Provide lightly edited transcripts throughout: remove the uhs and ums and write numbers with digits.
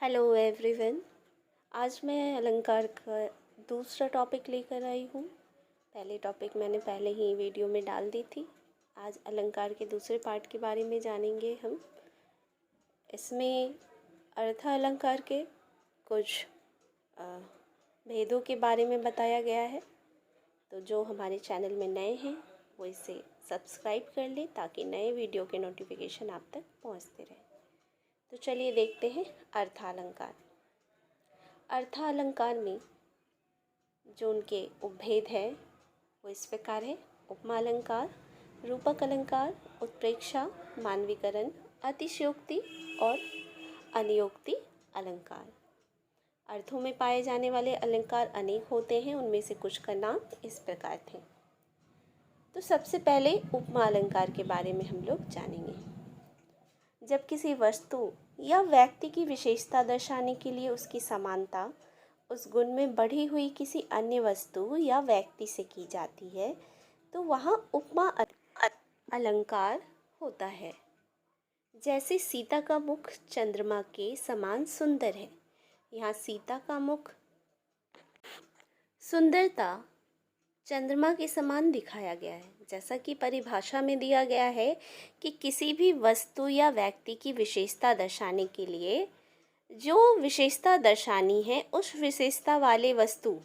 Hello everyone. आज मैं अलंकार का दूसरा टॉपिक लेकर आई हूँ। पहले टॉपिक मैंने पहले ही वीडियो में डाल दी थी। आज अलंकार के दूसरे पार्ट के बारे में जानेंगे हम। इसमें अर्थ अलंकार के कुछ भेदों के बारे में बताया गया है। तो जो हमारे चैनल में नए हैं वो इसे सब्सक्राइब कर लें ताकि नए वीडियो के नोटिफिकेशन आप तक पहुँचते रहें। तो चलिए देखते हैं अर्थालंकार। अर्थालंकार में जो उनके उपभेद है वो इस प्रकार है: उपमा अलंकार, रूपक अलंकार, उत्प्रेक्षा, मानवीकरण, अतिशयोक्ति और अनियोक्ति अलंकार। अर्थों में पाए जाने वाले अलंकार अनेक होते हैं। उनमें से कुछ का नाम इस प्रकार थे। तो सबसे पहले उपमा अलंकार के बारे में हम लोग जानेंगे। जब किसी वस्तु या व्यक्ति की विशेषता दर्शाने के लिए उसकी समानता उस गुण में बढ़ी हुई किसी अन्य वस्तु या व्यक्ति से की जाती है तो वहाँ उपमा अलंकार होता है। जैसे सीता का मुख चंद्रमा के समान सुंदर है। यहाँ सीता का मुख सुंदरता चंद्रमा के समान दिखाया गया है। जैसा कि परिभाषा में दिया गया है कि किसी भी वस्तु या व्यक्ति की विशेषता दर्शाने के लिए जो विशेषता दर्शानी है उस विशेषता वाले वस्तु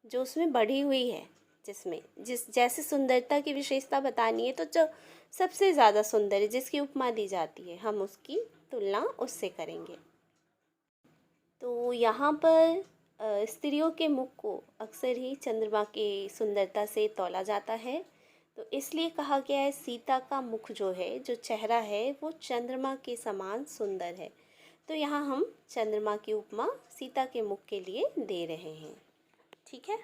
जो उसमें बढ़ी हुई है, जैसे सुंदरता की विशेषता बतानी है तो जो सबसे ज़्यादा सुंदर है जिसकी उपमा दी जाती है हम उसकी तुलना उससे करेंगे। तो यहाँ पर स्त्रियों के मुख को अक्सर ही चंद्रमा की सुंदरता से तौला जाता है। तो इसलिए कहा गया है सीता का मुख जो है, जो चेहरा है वो चंद्रमा के समान सुंदर है। तो यहाँ हम चंद्रमा की उपमा सीता के मुख के लिए दे रहे हैं। ठीक है।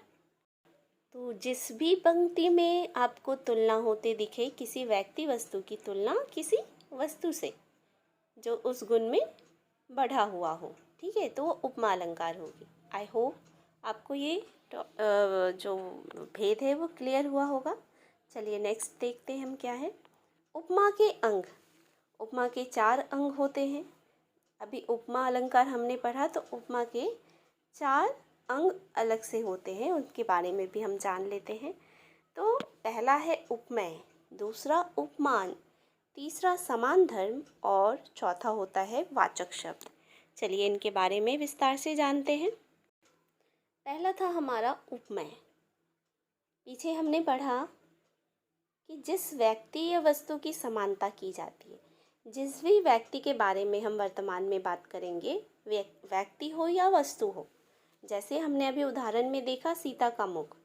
तो जिस भी पंक्ति में आपको तुलना होते दिखे किसी व्यक्ति वस्तु की तुलना किसी वस्तु से जो उस गुण में बढ़ा हुआ हो, ठीक है, तो वो उपमा अलंकार होगी। आई होप आपको ये जो भेद है वो क्लियर हुआ होगा। चलिए नेक्स्ट देखते हैं हम क्या है। उपमा के अंग। उपमा के 4 अंग होते हैं। अभी उपमा अलंकार हमने पढ़ा तो उपमा के 4 अंग अलग से होते हैं, उनके बारे में भी हम जान लेते हैं। तो पहला है उपमेय, दूसरा उपमान, तीसरा समान धर्म और चौथा होता है वाचक शब्द। चलिए इनके बारे में विस्तार से जानते हैं। पहला था हमारा उपमेय। पीछे हमने पढ़ा कि जिस व्यक्ति या वस्तु की समानता की जाती है, जिस भी व्यक्ति के बारे में हम वर्तमान में बात करेंगे, व्यक्ति हो या वस्तु हो, जैसे हमने अभी उदाहरण में देखा सीता का मुख,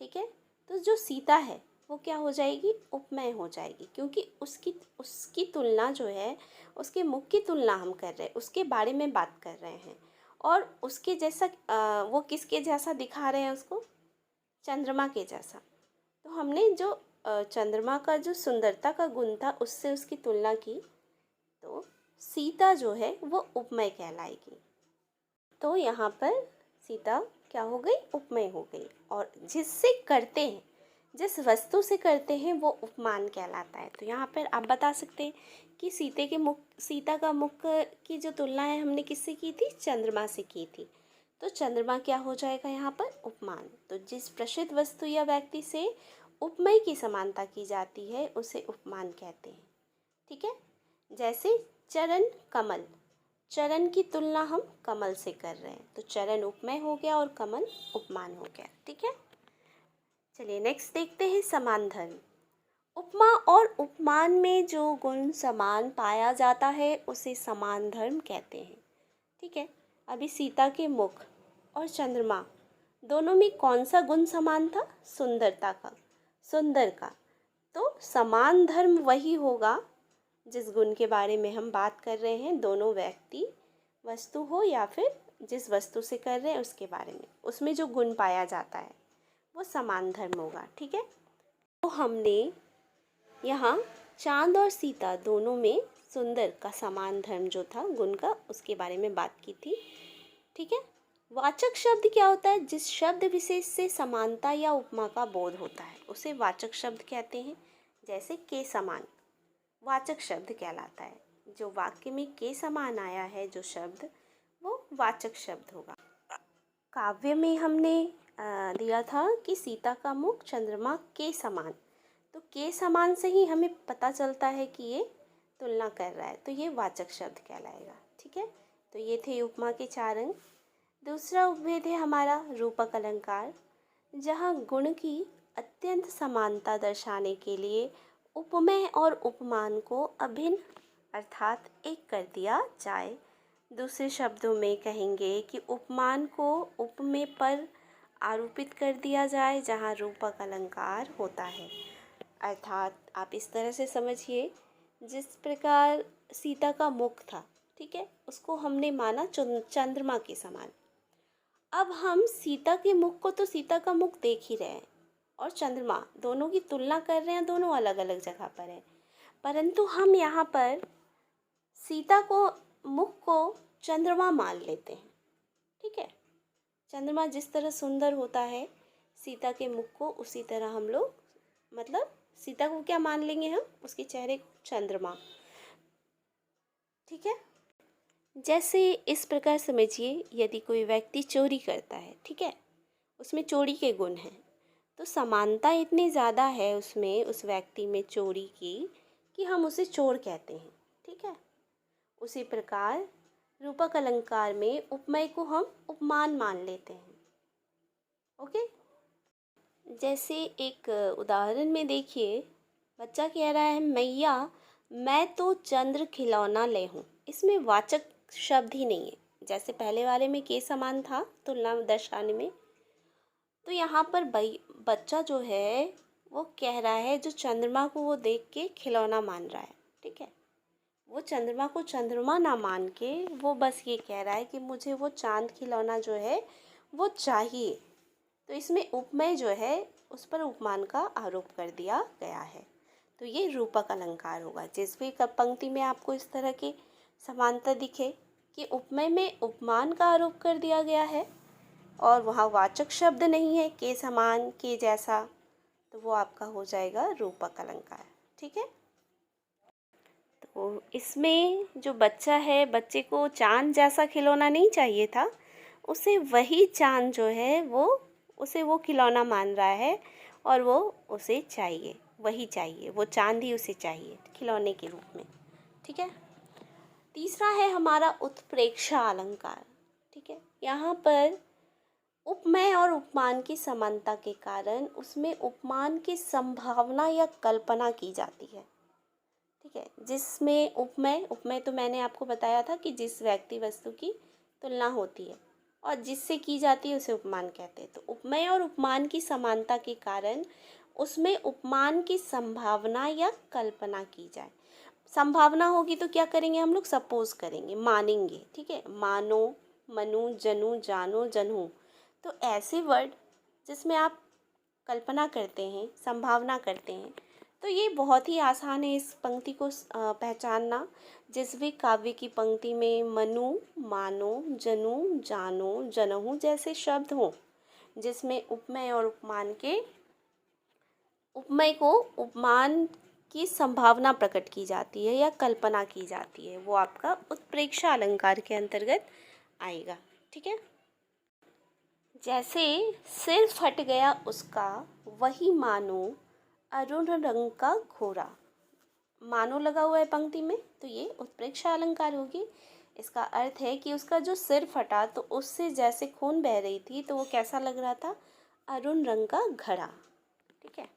ठीक है, तो जो सीता है वो क्या हो जाएगी, उपमेय हो जाएगी, क्योंकि उसकी तुलना जो है, उसके मुख की तुलना हम कर रहे हैं, उसके बारे में बात कर रहे हैं और उसके जैसा वो किसके जैसा दिखा रहे हैं उसको, चंद्रमा के जैसा। तो हमने जो चंद्रमा का जो सुंदरता का गुण था उससे उसकी तुलना की, तो सीता जो है वो उपमेय कहलाएगी। तो यहाँ पर सीता क्या हो गई, उपमेय हो गई। और जिससे करते हैं, जिस वस्तु से करते हैं वो उपमान कहलाता है। तो यहाँ पर आप बता सकते हैं कि सीता का मुख की जो तुलना है हमने किससे की थी, चंद्रमा से की थी। तो चंद्रमा क्या हो जाएगा यहाँ पर, उपमान। तो जिस प्रसिद्ध वस्तु या व्यक्ति से उपमेय की समानता की जाती है उसे उपमान कहते हैं। ठीक है। जैसे चरण कमल, चरण की तुलना हम कमल से कर रहे हैं, तो चरण उपमेय हो गया और कमल उपमान हो गया। ठीक है। चलिए नेक्स्ट देखते हैं समान धर्म। उपमा और उपमान में जो गुण समान पाया जाता है उसे समान धर्म कहते हैं। ठीक है। अभी सीता के मुख और चंद्रमा दोनों में कौन सा गुण समान था, सुंदरता का, सुंदर का। तो समान धर्म वही होगा जिस गुण के बारे में हम बात कर रहे हैं, दोनों व्यक्ति वस्तु हो या फिर जिस वस्तु से कर रहे हैं उसके बारे में, उसमें जो गुण पाया जाता है वो समान धर्म होगा। ठीक है। तो हमने यहाँ चांद और सीता दोनों में सुंदर का समान धर्म जो था गुण का, उसके बारे में बात की थी। ठीक है। वाचक शब्द क्या होता है, जिस शब्द विशेष से समानता या उपमा का बोध होता है उसे वाचक शब्द कहते हैं। जैसे के समान वाचक शब्द कहलाता है। जो वाक्य में के समान आया है जो शब्द, वाचक शब्द होगा। काव्य में हमने दिया था कि सीता का मुख चंद्रमा के समान, तो के समान से ही हमें पता चलता है कि ये तुलना कर रहा है, तो ये वाचक शब्द कहलाएगा। ठीक है, तो ये थे उपमा के 4 अंक। दूसरा उपभेद है हमारा रूपक अलंकार, जहाँ गुण की अत्यंत समानता दर्शाने के लिए उपमेय और उपमान को अभिन्न अर्थात एक कर दिया जाए। दूसरे शब्दों में कहेंगे कि उपमान को उपमेय पर आरोपित कर दिया जाए जहाँ रूपक अलंकार होता है। अर्थात आप इस तरह से समझिए, जिस प्रकार सीता का मुख था, ठीक है, उसको हमने माना चंद्रमा के समान। अब हम सीता के मुख को, तो सीता का मुख देख ही रहे हैं और चंद्रमा, दोनों की तुलना कर रहे हैं, दोनों अलग अलग जगह पर है, परंतु हम यहाँ पर सीता को मुख को चंद्रमा मान लेते हैं। ठीक है, चंद्रमा जिस तरह सुंदर होता है, सीता के मुख को उसी तरह हम लोग, मतलब सीता को क्या मान लेंगे हम, उसके चेहरे को चंद्रमा। ठीक है, जैसे इस प्रकार समझिए, यदि कोई व्यक्ति चोरी करता है, ठीक है, उसमें चोरी के गुण हैं, तो समानता इतनी ज़्यादा है उसमें, उस व्यक्ति में चोरी की, कि हम उसे चोर कहते हैं। ठीक है, उसी प्रकार रूपक अलंकार में उपमेय को हम उपमान मान लेते हैं। ओके, जैसे एक उदाहरण में देखिए, बच्चा कह रहा है, मैया मैं तो चंद्र खिलौना ले हूँ। इसमें वाचक शब्द ही नहीं है, जैसे पहले वाले में के समान था तुलना दर्शाने में, तो यहाँ पर बच्चा जो है वो कह रहा है, जो चंद्रमा को वो देख के खिलौना मान रहा है। ठीक है, वो चंद्रमा को चंद्रमा ना मान के वो बस ये कह रहा है कि मुझे वो चांद खिलौना जो है वो चाहिए, तो इसमें उपमेय जो है उस पर उपमान का आरोप कर दिया गया है, तो ये रूपक अलंकार होगा। जिस भी पंक्ति में आपको इस तरह की समानता दिखे कि उपमेय में उपमान का आरोप कर दिया गया है और वहाँ वाचक शब्द नहीं है के समान, के जैसा, तो वो आपका हो जाएगा रूपक अलंकार। ठीक है, तो इसमें जो बच्चा है, बच्चे को चांद जैसा खिलौना नहीं चाहिए था, उसे वही चांद जो है वो खिलौना मान रहा है और वो उसे चाहिए, वही चाहिए, वो चांद ही उसे चाहिए खिलौने के रूप में। ठीक है, तीसरा है हमारा उत्प्रेक्षा अलंकार। ठीक है, यहाँ पर उपमेय और उपमान की समानता के कारण उसमें उपमान की संभावना या कल्पना की जाती है। ठीक है, जिसमें उपमेय तो मैंने आपको बताया था कि जिस व्यक्ति वस्तु की तुलना होती है, और जिससे की जाती है उसे उपमान कहते हैं। तो उपमेय और उपमान की समानता के कारण उसमें उपमान की संभावना या कल्पना की जाए। संभावना होगी तो क्या करेंगे हम लोग, सपोज करेंगे, मानेंगे। ठीक है, मानो, मनु, जनु, जानो, जनहु, तो ऐसे वर्ड जिसमें आप कल्पना करते हैं, संभावना करते हैं, तो ये बहुत ही आसान है इस पंक्ति को पहचानना। जिस भी काव्य की पंक्ति में मनु, मानो, जनु, जानो, जनहु जैसे शब्द हों, जिसमें उपमेय और उपमेय को उपमान की संभावना प्रकट की जाती है या कल्पना की जाती है, वो आपका उत्प्रेक्षा अलंकार के अंतर्गत आएगा। ठीक है, जैसे सिर फट गया उसका, वही मानो अरुण रंग का घोरा। मानो लगा हुआ है पंक्ति में, तो ये उत्प्रेक्षा अलंकार होगी। इसका अर्थ है कि उसका जो सिर फटा, तो उससे जैसे खून बह रही थी, तो वो कैसा लग रहा था, अरुण रंग का घड़ा। ठीक है,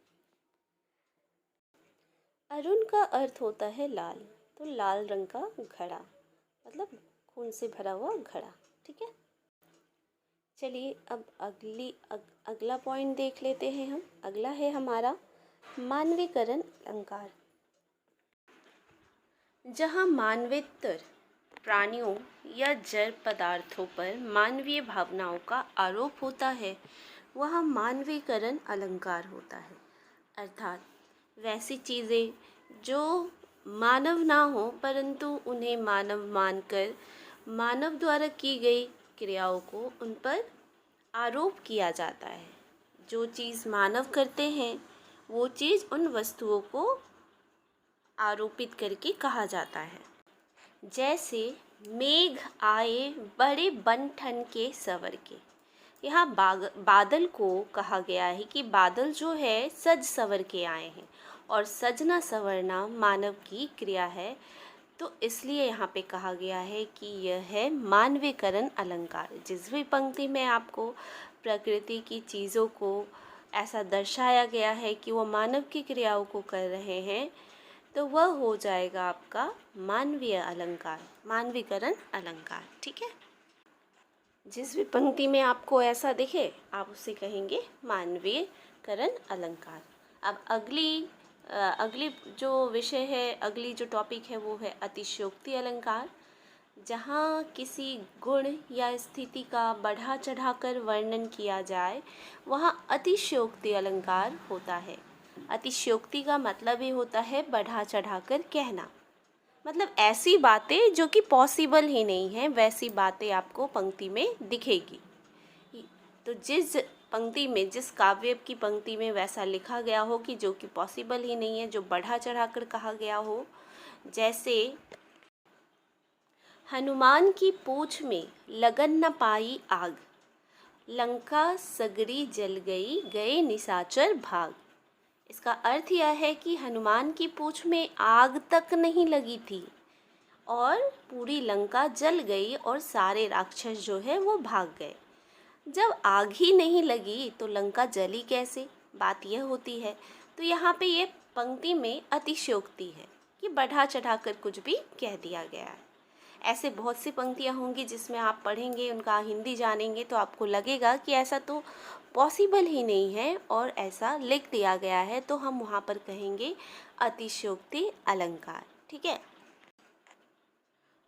अरुण का अर्थ होता है लाल, तो लाल रंग का घड़ा मतलब खून से भरा हुआ घड़ा। ठीक है, चलिए अब अगला पॉइंट देख लेते हैं हम। अगला है हमारा मानवीकरण अलंकार, जहाँ मानवेतर प्राणियों या जड़ पदार्थों पर मानवीय भावनाओं का आरोप होता है, वहाँ मानवीकरण अलंकार होता है। अर्थात वैसी चीज़ें जो मानव ना हो, परंतु उन्हें मानव मानकर मानव द्वारा की गई क्रियाओं को उन पर आरोप किया जाता है। जो चीज़ मानव करते हैं वो चीज़ उन वस्तुओं को आरोपित करके कहा जाता है। जैसे मेघ आए बड़े बन ठन के सवर के। यहाँ बादल को कहा गया है कि बादल जो है सज सवर के आए हैं, और सजना संवरना मानव की क्रिया है, तो इसलिए यहाँ पे कहा गया है कि यह है मानवीकरण अलंकार। जिस भी पंक्ति में आपको प्रकृति की चीज़ों को ऐसा दर्शाया गया है कि वो मानव की क्रियाओं को कर रहे हैं, तो वह हो जाएगा आपका मानवीय अलंकार, मानवीकरण अलंकार। ठीक है, जिस भी पंक्ति में आपको ऐसा दिखे आप उसे कहेंगे मानवीयकरण अलंकार। अब अगली जो विषय है, अगली जो टॉपिक है वो है अतिशयोक्ति अलंकार। जहाँ किसी गुण या स्थिति का बढ़ा चढ़ाकर वर्णन किया जाए वहाँ अतिशयोक्ति अलंकार होता है। अतिशयोक्ति का मतलब ये होता है बढ़ा चढ़ाकर कहना, मतलब ऐसी बातें जो कि पॉसिबल ही नहीं है वैसी बातें आपको पंक्ति में दिखेगी। तो जिस पंक्ति में, जिस काव्य की पंक्ति में वैसा लिखा गया हो कि जो कि पॉसिबल ही नहीं है, जो बढ़ा चढ़ाकर कहा गया हो, जैसे हनुमान की पूंछ में लगन न पाई आग, लंका सगरी जल गई गए निशाचर भाग। इसका अर्थ यह है कि हनुमान की पूंछ में आग तक नहीं लगी थी और पूरी लंका जल गई और सारे राक्षस जो है वो भाग गए। जब आग ही नहीं लगी तो लंका जली कैसे, बात यह होती है। तो यहाँ पे ये पंक्ति में अतिशयोक्ति है कि बढ़ा चढ़ाकर कुछ भी कह दिया गया है। ऐसे बहुत सी पंक्तियाँ होंगी जिसमें आप पढ़ेंगे, उनका हिंदी जानेंगे तो आपको लगेगा कि ऐसा तो पॉसिबल ही नहीं है और ऐसा लिख दिया गया है, तो हम वहाँ पर कहेंगे अतिशयोक्ति अलंकार। ठीक है,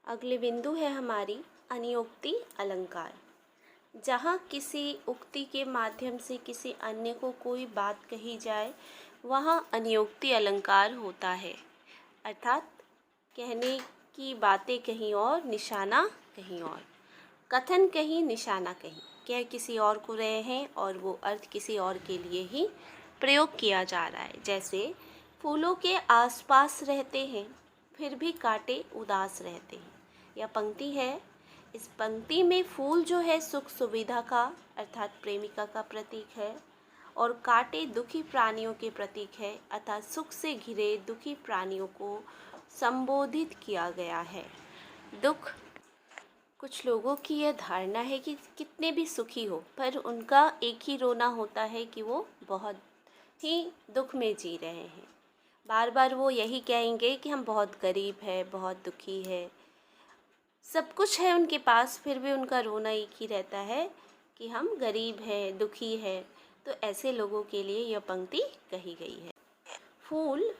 अगली बिंदु है हमारी अनियोक्ति अलंकार। जहाँ किसी उक्ति के माध्यम से किसी अन्य को कोई बात कही जाए वहाँ अनियोक्ति अलंकार होता है, अर्थात कहने की बातें कहीं और, निशाना कहीं और, कथन कहीं, निशाना कहीं, कह किसी और को रहे हैं और वो अर्थ किसी और के लिए ही प्रयोग किया जा रहा है। जैसे फूलों के आसपास रहते हैं फिर भी कांटे उदास रहते हैं, यह पंक्ति है। इस पंक्ति में फूल जो है सुख सुविधा का अर्थात प्रेमिका का प्रतीक है, और कांटे दुखी प्राणियों के प्रतीक है, अर्थात सुख से घिरे दुखी प्राणियों को संबोधित किया गया है। दुख, कुछ लोगों की यह धारणा है कि कितने भी सुखी हो पर उनका एक ही रोना होता है कि वो बहुत ही दुख में जी रहे हैं। बार बार वो यही कहेंगे कि हम बहुत गरीब है, बहुत दुखी है, सब कुछ है उनके पास फिर भी उनका रोना एक ही रहता है कि हम गरीब हैं, दुखी है। तो ऐसे लोगों के लिए यह पंक्ति कही गई है। फूल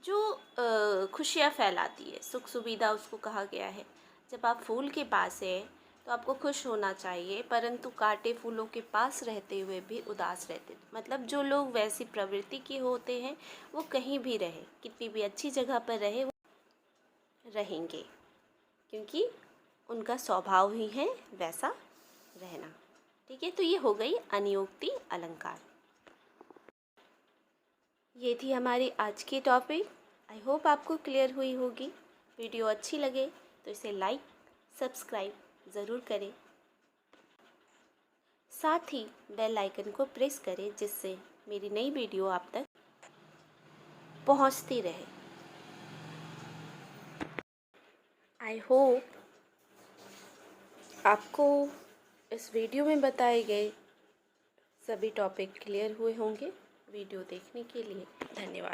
जो खुशियाँ फैलाती है, सुख सुविधा उसको कहा गया है। जब आप फूल के पास है तो आपको खुश होना चाहिए, परंतु कांटे फूलों के पास रहते हुए भी उदास रहते, मतलब जो लोग वैसी प्रवृत्ति के होते हैं वो कहीं भी रहे, कितनी भी अच्छी जगह पर रहे वो रहेंगे, क्योंकि उनका स्वभाव ही है वैसा रहना। ठीक है, तो ये हो गई अनियोक्ति अलंकार। ये थी हमारी आज की टॉपिक। आई होप आपको क्लियर हुई होगी। वीडियो अच्छी लगे तो इसे लाइक सब्सक्राइब ज़रूर करें, साथ ही बेल आइकन को प्रेस करें जिससे मेरी नई वीडियो आप तक पहुंचती रहे। आई होप आपको इस वीडियो में बताए गए सभी टॉपिक क्लियर हुए होंगे। वीडियो देखने के लिए धन्यवाद।